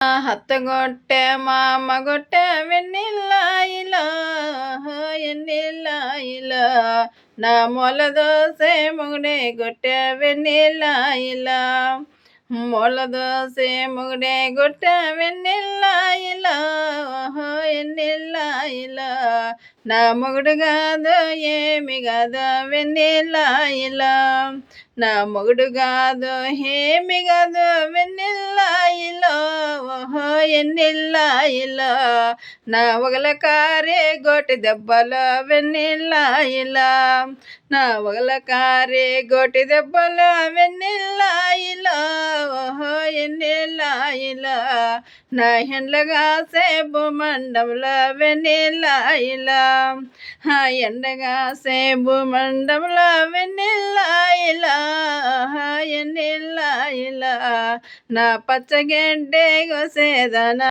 హత్తగొట్టె మామగొట్టె vanilla ఇలా ఎన్నెల్లా ఇలా నా మొల దోసే మొగుడే గొట్టె వెన్నెల్లా ఇలా మొల దోసే మొగుడే గొట్టె వెన్నెల్లా ఇలా ఎన్నెల్లా ఇలా నా మొగుడు కాదు ఏమి కాదు వెన్నెల్లా ఇలా నా మొగుడు కాదు ఏమి కాదు వెన్నెల్లా ఇలా ఎన్నెల్లా ఇలా నా ఒగల కారే గోటి దెబ్బల వెన్నెల్లా ఇలా నా ఒగల కారే గోటి దెబ్బల వెన్నెల్లా ఇలా ఎన్నెల్లా ఇలా నా ఎండ్లగా సేబు మండంలో వెన్నెల్లా ఇలా ఎండగా సేబు మండంలో వెన్నెల్లా ఇలా ఎన్నెల్లా ఇలా నా పచ్చగడ్డే గోసేదన